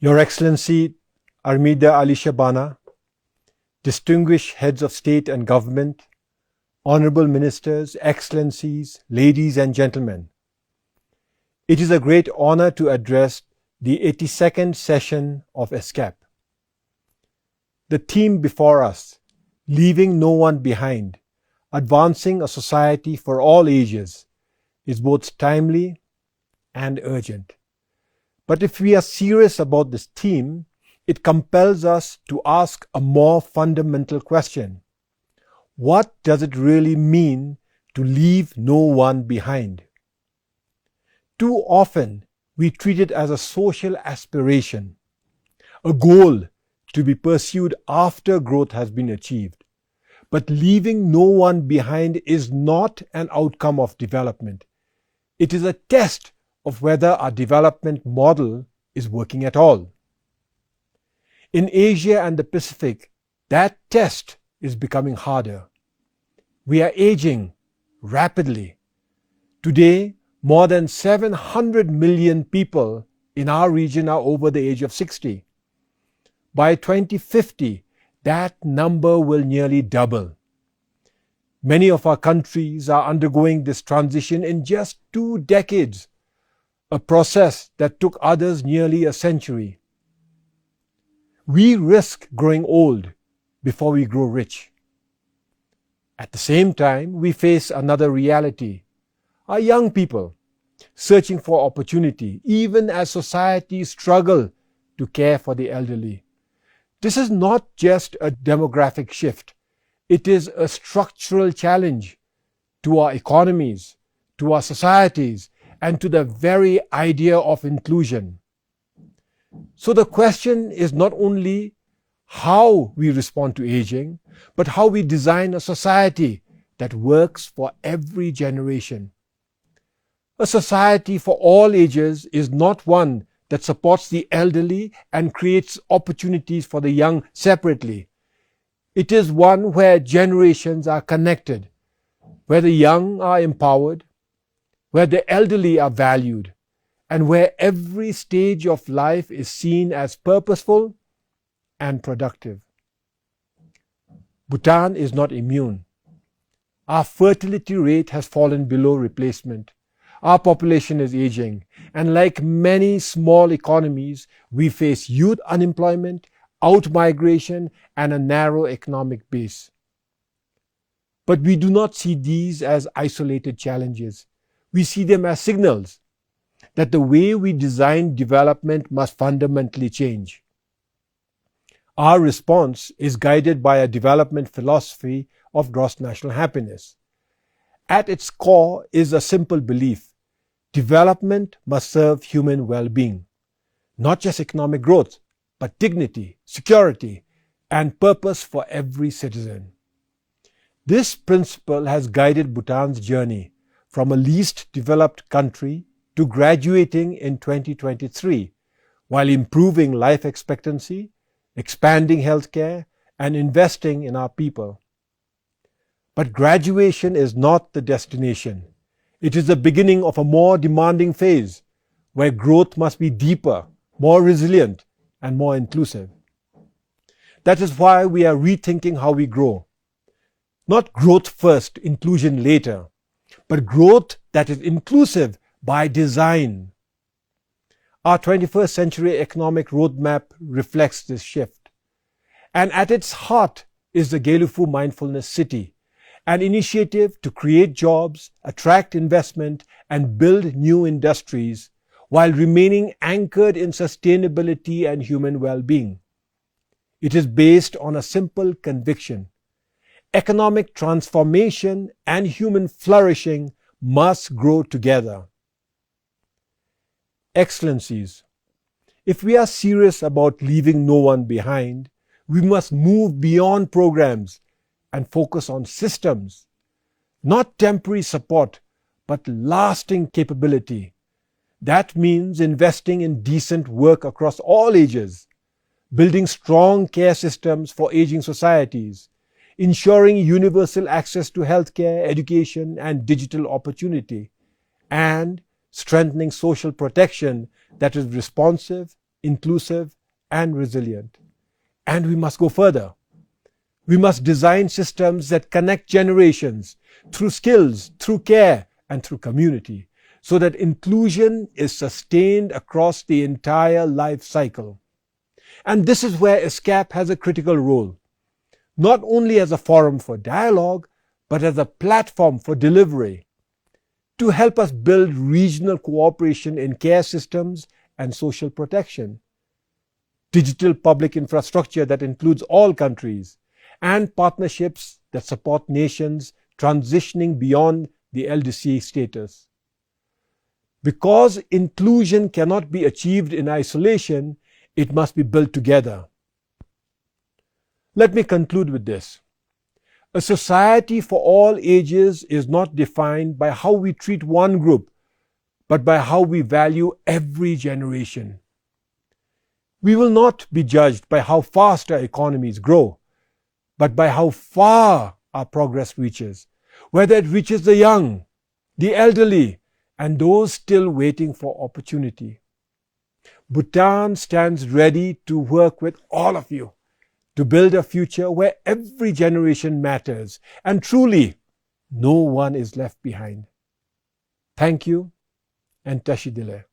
Your Excellency Armida Ali Shabana, distinguished heads of state and government, honorable ministers, excellencies, ladies and gentlemen, it is a great honor to address the 82nd session of ESCAP. The theme before us, leaving no one behind, advancing a society for all ages, is both timely and urgent. But if we are serious about this theme, it compels us to ask a more fundamental question. What does it really mean to leave no one behind? Too often, we treat it as a social aspiration, a goal to be pursued after growth has been achieved. But leaving no one behind is not an outcome of development. It is a test of whether our development model is working at all. In Asia and the Pacific, that test is becoming harder. We are aging rapidly. Today, more than 700 million people in our region are over the age of 60. By 2050, that number will nearly double. Many of our countries are undergoing this transition in just 2 decades, a process that took others nearly a century. We risk growing old before we grow rich. At the same time, we face another reality. Our young people searching for opportunity, even as societies struggle to care for the elderly. This is not just a demographic shift. It is a structural challenge to our economies, to our societies, and to the very idea of inclusion. So the question is not only how we respond to aging, but how we design a society that works for every generation. A society for all ages is not one that supports the elderly and creates opportunities for the young separately. It is one where generations are connected, where the young are empowered, where the elderly are valued, and where every stage of life is seen as purposeful and productive. Bhutan is not immune. Our fertility rate has fallen below replacement. Our population is aging, and like many small economies, we face youth unemployment, out-migration, and a narrow economic base. But we do not see these as isolated challenges. We see them as signals that the way we design development must fundamentally change. Our response is guided by a development philosophy of gross national happiness. At its core is a simple belief: development must serve human well-being, not just economic growth, but dignity, security, and purpose for every citizen. This principle has guided Bhutan's journey from a least developed country to graduating in 2023, while improving life expectancy, expanding healthcare, and investing in our people. But graduation is not the destination. It is the beginning of a more demanding phase, where growth must be deeper, more resilient, and more inclusive. That is why we are rethinking how we grow. Not growth first, inclusion later, but growth that is inclusive by design. Our 21st century economic roadmap reflects this shift. And at its heart is the Gelufu Mindfulness City, an initiative to create jobs, attract investment, and build new industries while remaining anchored in sustainability and human well-being. It is based on a simple conviction: economic transformation and human flourishing must grow together. Excellencies, if we are serious about leaving no one behind, we must move beyond programs and focus on systems, not temporary support, but lasting capability. That means investing in decent work across all ages, building strong care systems for aging societies, ensuring universal access to healthcare, education, and digital opportunity, and strengthening social protection that is responsive, inclusive, and resilient. And we must go further. We must design systems that connect generations through skills, through care, and through community, so that inclusion is sustained across the entire life cycle. And this is where ESCAP has a critical role, not only as a forum for dialogue, but as a platform for delivery, to help us build regional cooperation in care systems and social protection, digital public infrastructure that includes all countries, and partnerships that support nations transitioning beyond the LDC status. Because inclusion cannot be achieved in isolation, it must be built together. Let me conclude with this. A society for all ages is not defined by how we treat one group, but by how we value every generation. We will not be judged by how fast our economies grow, but by how far our progress reaches, whether it reaches the young, the elderly, and those still waiting for opportunity. Bhutan stands ready to work with all of you to build a future where every generation matters and truly no one is left behind. Thank you and Tashidile.